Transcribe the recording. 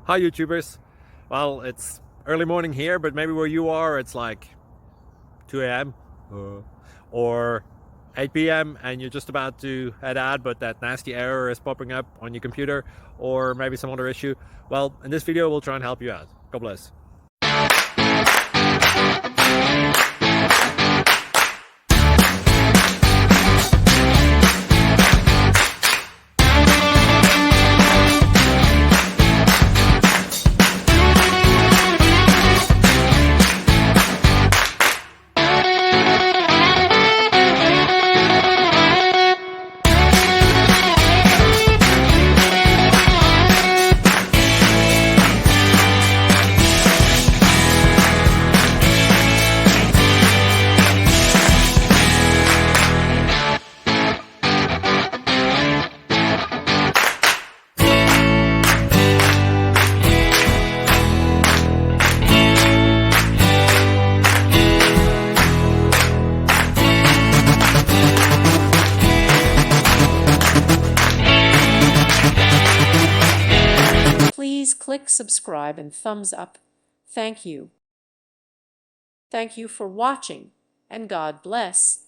Hi YouTubers. Well, it's early morning here, but maybe where you are it's like 2 a.m. or 8 p.m. and you're just about to head out, but that nasty error is popping up on your computer, or maybe some other issue. Well, in this video we'll try and help you out. God bless. Please click subscribe and thumbs up. Thank you. Thank you for watching, and God bless.